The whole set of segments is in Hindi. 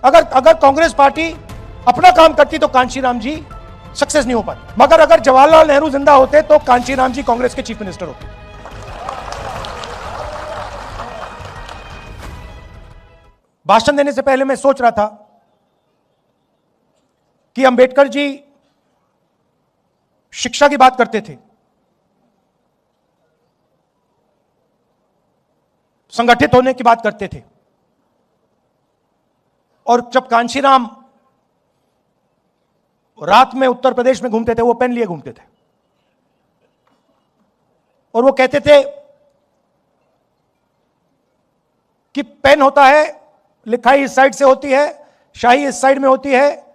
अगर अगर कांग्रेस पार्टी अपना काम करती तो कांशीराम जी सक्सेस नहीं हो पाते, मगर अगर जवाहरलाल नेहरू जिंदा होते तो कांशीराम जी कांग्रेस के चीफ मिनिस्टर होते। भाषण देने से पहले मैं सोच रहा था कि अंबेडकर जी शिक्षा की बात करते थे, संगठित होने की बात करते थे, और जब कांशीराम रात में उत्तर प्रदेश में घूमते थे वो पेन लिए घूमते थे और वो कहते थे कि पेन होता है, लिखाई इस साइड से होती है, शाही इस साइड में होती है,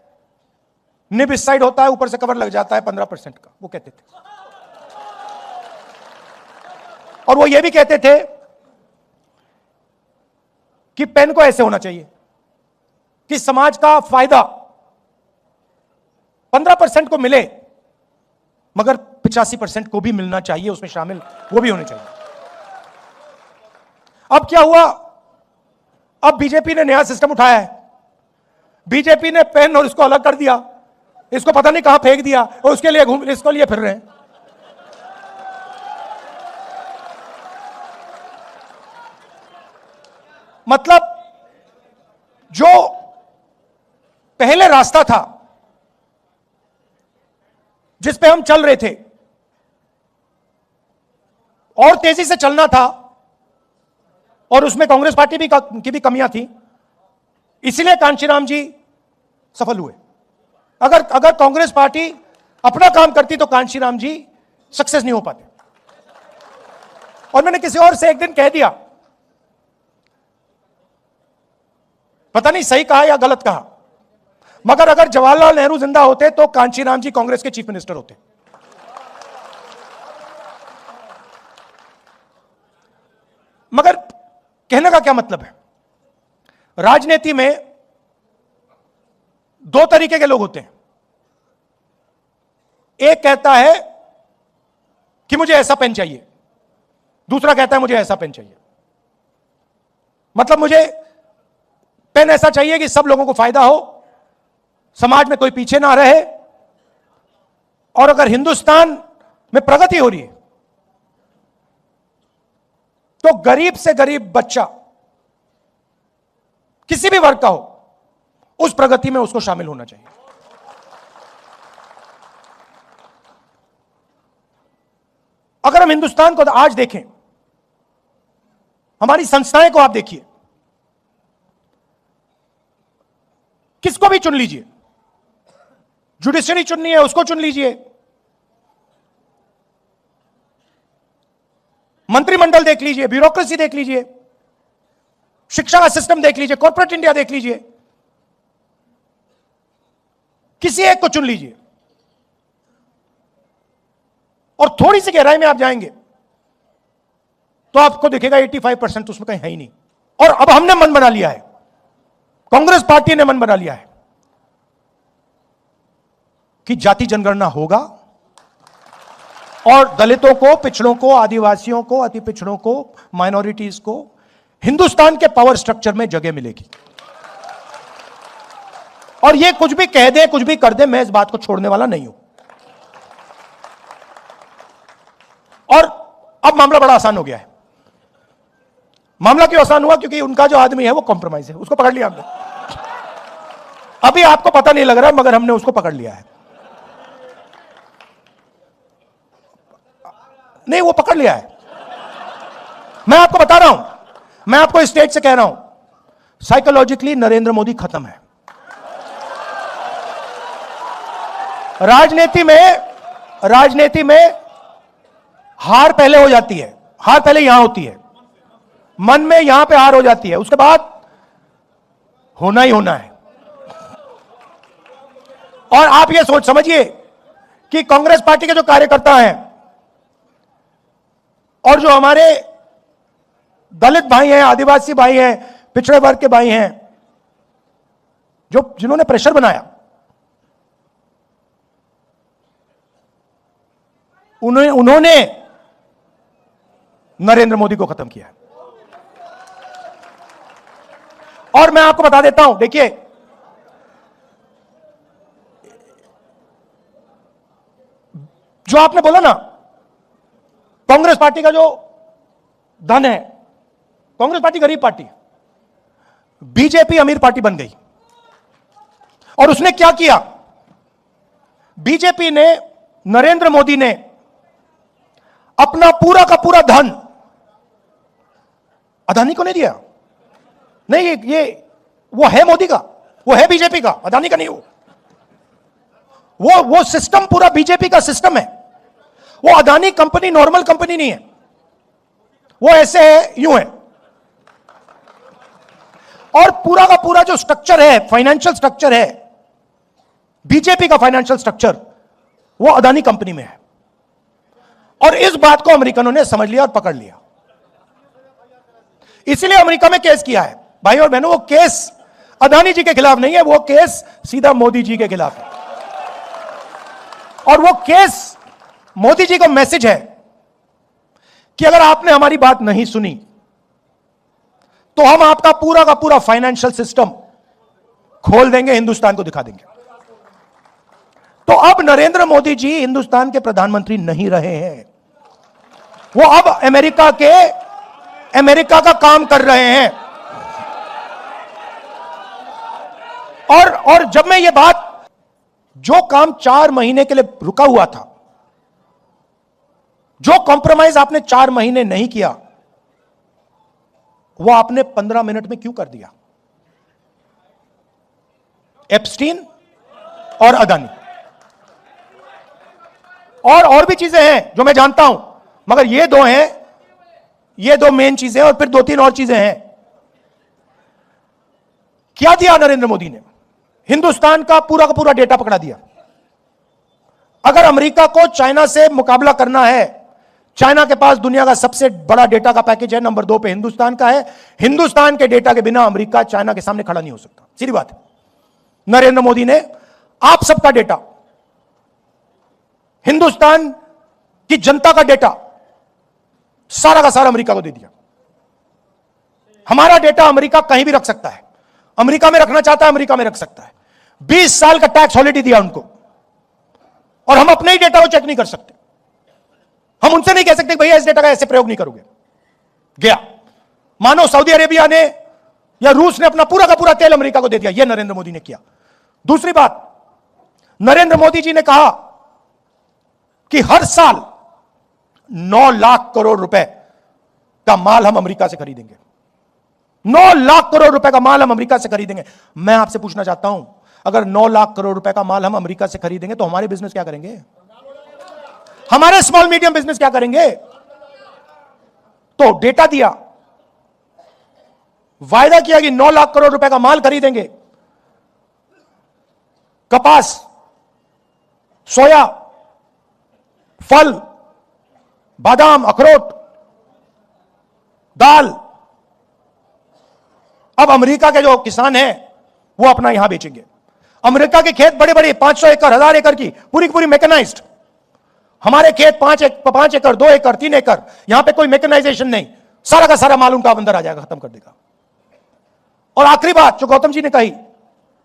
निब इस साइड होता है, ऊपर से कवर लग जाता है 15% का, वो कहते थे। और वो ये भी कहते थे कि पेन को ऐसे होना चाहिए कि समाज का फायदा 15% को मिले मगर 85% को भी मिलना चाहिए, उसमें शामिल वो भी होने चाहिए। अब क्या हुआ, अब बीजेपी ने नया सिस्टम उठाया है। बीजेपी ने पेन और इसको अलग कर दिया, इसको पता नहीं कहां फेंक दिया और उसके लिए इसको लिए फिर रहे हैं। मतलब जो पहले रास्ता था जिस पे हम चल रहे थे और तेजी से चलना था, और उसमें कांग्रेस पार्टी की भी कमियां थी, इसलिए कांशीराम जी सफल हुए। अगर कांग्रेस पार्टी अपना काम करती तो कांशीराम जी सक्सेस नहीं हो पाते। और मैंने किसी और से एक दिन कह दिया, पता नहीं सही कहा या गलत कहा, मगर अगर जवाहरलाल नेहरू जिंदा होते तो कांशीराम जी कांग्रेस के चीफ मिनिस्टर होते। मगर कहने का क्या मतलब है, राजनीति में दो तरीके के लोग होते हैं। एक कहता है कि मुझे ऐसा पेन चाहिए, दूसरा कहता है मुझे ऐसा पेन चाहिए। मतलब मुझे पेन ऐसा चाहिए कि सब लोगों को फायदा हो, समाज में कोई पीछे ना रहे, और अगर हिंदुस्तान में प्रगति हो रही है तो गरीब से गरीब बच्चा किसी भी वर्ग का हो, उस प्रगति में उसको शामिल होना चाहिए। अगर हम हिंदुस्तान को आज देखें, हमारी संस्थाएं को आप देखिए, किसको भी चुन लीजिए, जुडिशरी चुननी है उसको चुन लीजिए, मंत्रिमंडल देख लीजिए, ब्यूरोक्रेसी देख लीजिए, शिक्षा का सिस्टम देख लीजिए, कॉर्पोरेट इंडिया देख लीजिए, किसी एक को चुन लीजिए और थोड़ी सी गहराई में आप जाएंगे तो आपको दिखेगा 85% उसमें कहीं है ही नहीं। और अब हमने मन बना लिया है, कांग्रेस पार्टी ने मन बना लिया है कि जाति जनगणना होगा और दलितों को, पिछड़ों को, आदिवासियों को, अति पिछड़ों को, माइनॉरिटीज को हिंदुस्तान के पावर स्ट्रक्चर में जगह मिलेगी। और ये कुछ भी कह दे, कुछ भी कर दे, मैं इस बात को छोड़ने वाला नहीं हूं। और अब मामला बड़ा आसान हो गया है। मामला क्यों आसान हुआ? क्योंकि उनका जो आदमी है वो कॉम्प्रोमाइज है, उसको पकड़ लिया हमने। अभी आपको पता नहीं लग रहा है मगर हमने उसको पकड़ लिया है। नहीं, वो पकड़ लिया है। मैं आपको बता रहा हूं, मैं आपको स्टेज से कह रहा हूं, साइकोलॉजिकली नरेंद्र मोदी खत्म है। राजनीति में हार पहले हो जाती है, हार पहले यहां होती है, मन में यहां पे हार हो जाती है, उसके बाद होना ही होना है। और आप ये समझिए कि कांग्रेस पार्टी के जो कार्यकर्ता हैं और जो हमारे दलित भाई हैं, आदिवासी भाई हैं, पिछड़े वर्ग के भाई हैं, जिन्होंने प्रेशर बनाया, उन्होंने नरेंद्र मोदी को खत्म किया। और मैं आपको बता देता हूं, देखिए जो आपने बोला ना, कांग्रेस पार्टी का जो धन है, कांग्रेस पार्टी गरीब पार्टी, बीजेपी अमीर पार्टी बन गई। और उसने क्या किया? बीजेपी ने, नरेंद्र मोदी ने अपना पूरा का पूरा धन अदानी को नहीं दिया। नहीं, ये वो है मोदी का, वो है बीजेपी का, अदानी का नहीं। वो सिस्टम पूरा बीजेपी का सिस्टम है। वो अदानी कंपनी नॉर्मल कंपनी नहीं है, वो ऐसे है, यूं है। और पूरा का पूरा जो स्ट्रक्चर है, फाइनेंशियल स्ट्रक्चर है, बीजेपी का फाइनेंशियल स्ट्रक्चर, वो अदानी कंपनी में है। और इस बात को अमेरिकनों ने समझ लिया और पकड़ लिया। इसलिए अमेरिका में केस किया है। भाई और बहनों, वो केस अदानी जी के खिलाफ नहीं है, वो केस सीधा मोदी जी के खिलाफ है। और वो केस मोदी जी को मैसेज है कि अगर आपने हमारी बात नहीं सुनी तो हम आपका पूरा का पूरा फाइनेंशियल सिस्टम खोल देंगे, हिंदुस्तान को दिखा देंगे। तो अब नरेंद्र मोदी जी हिंदुस्तान के प्रधानमंत्री नहीं रहे हैं, वो अब अमेरिका का काम कर रहे हैं। और जब मैं ये बात, जो काम 4 महीने के लिए रुका हुआ था, जो कॉम्प्रोमाइज आपने 4 महीने नहीं किया, वो आपने 15 मिनट में क्यों कर दिया? एप्स्टीन और अदानी और भी चीजें हैं जो मैं जानता हूं, मगर ये दो हैं, ये दो मेन चीजें, और फिर 2-3 और चीजें हैं। क्या दिया नरेंद्र मोदी ने? हिंदुस्तान का पूरा डेटा पकड़ा दिया। अगर अमेरिका को चाइना से मुकाबला करना है, चाइना के पास दुनिया का सबसे बड़ा डेटा का पैकेज है, नंबर 2 पे हिंदुस्तान का है। हिंदुस्तान के डेटा के बिना अमेरिका चाइना के सामने खड़ा नहीं हो सकता, सीधी बात है। नरेंद्र मोदी ने आप सबका डेटा, हिंदुस्तान की जनता का डेटा, सारा का सारा अमेरिका को दे दिया। हमारा डेटा अमेरिका कहीं भी रख सकता है, अमेरिका में रखना चाहता है अमेरिका में रख सकता है। 20 साल का टैक्स हॉलिडे दिया उनको, और हम अपने ही डेटा को चेक नहीं कर सकते। हम उनसे नहीं कह सकते भैया इस डेटा का ऐसे प्रयोग नहीं करोगे। गया, मानो सऊदी अरेबिया ने या रूस ने अपना पूरा का पूरा तेल अमेरिका को दे दिया। यह नरेंद्र मोदी ने किया। दूसरी बात, नरेंद्र मोदी जी ने कहा कि हर साल 9 लाख करोड़ रुपए का माल हम अमेरिका से खरीदेंगे। 9 लाख करोड़ रुपए का माल हम अमेरिका से खरीदेंगे। मैं आपसे पूछना चाहता हूं, अगर 9 लाख करोड़ रुपए का माल हम अमेरिका से खरीदेंगे तो हमारे बिजनेस क्या करेंगे? हमारे स्मॉल मीडियम बिजनेस क्या करेंगे? तो डेटा दिया, वायदा किया कि 9 लाख करोड़ रुपए का माल खरीदेंगे। कपास, सोया, फल, बादाम, अखरोट, दाल, अब अमेरिका के जो किसान हैं वो अपना यहां बेचेंगे। अमेरिका के खेत बड़े बड़े 500 एकड़, 1000 एकड़ की पूरी मैकेनाइज्ड। हमारे खेत 5 एकड़, 2 एकड़, 3 एकड़, यहां पे कोई मैकेनाइजेशन नहीं, सारा का सारा माल उनका अंदर आ जाएगा, खत्म कर देगा। और आखिरी बात जो गौतम जी ने कही,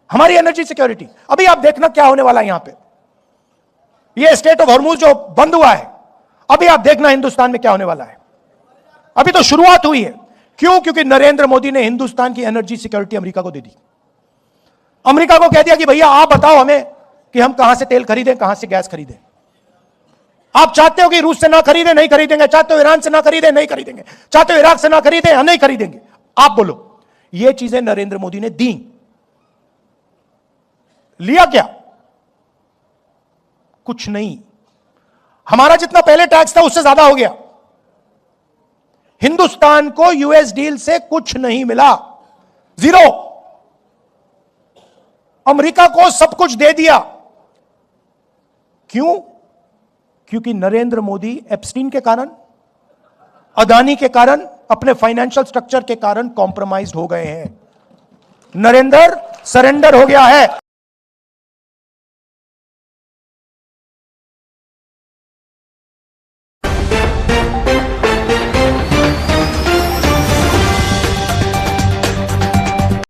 हमारी एनर्जी सिक्योरिटी। अभी आप देखना क्या होने वाला है यहां पे। ये स्टेट ऑफ हॉर्मुज जो बंद हुआ है, अभी आप देखना हिंदुस्तान में क्या होने वाला है। अभी तो शुरुआत हुई है। क्यों? क्योंकि नरेंद्र मोदी ने हिंदुस्तान की एनर्जी सिक्योरिटी अमेरिका को दे दी। अमेरिका को कह दिया कि भैया आप बताओ हमें कि हम कहां से तेल खरीदें, कहां से गैस खरीदें। आप चाहते हो कि रूस से ना खरीदें, नहीं खरीदेंगे। चाहते हो ईरान से ना खरीदें, नहीं खरीदेंगे। चाहते हो इराक से ना खरीदें, नहीं खरीदेंगे। आप बोलो। ये चीजें नरेंद्र मोदी ने दी। लिया क्या? कुछ नहीं। हमारा जितना पहले टैक्स था उससे ज्यादा हो गया। हिंदुस्तान को यूएस डील से कुछ नहीं मिला, जीरो। अमेरिका को सब कुछ दे दिया। क्यों? क्योंकि नरेंद्र मोदी एप्स्टीन के कारण, अदानी के कारण, अपने फाइनेंशियल स्ट्रक्चर के कारण कॉम्प्रोमाइज्ड हो गए हैं। नरेंद्र सरेंडर हो गया है।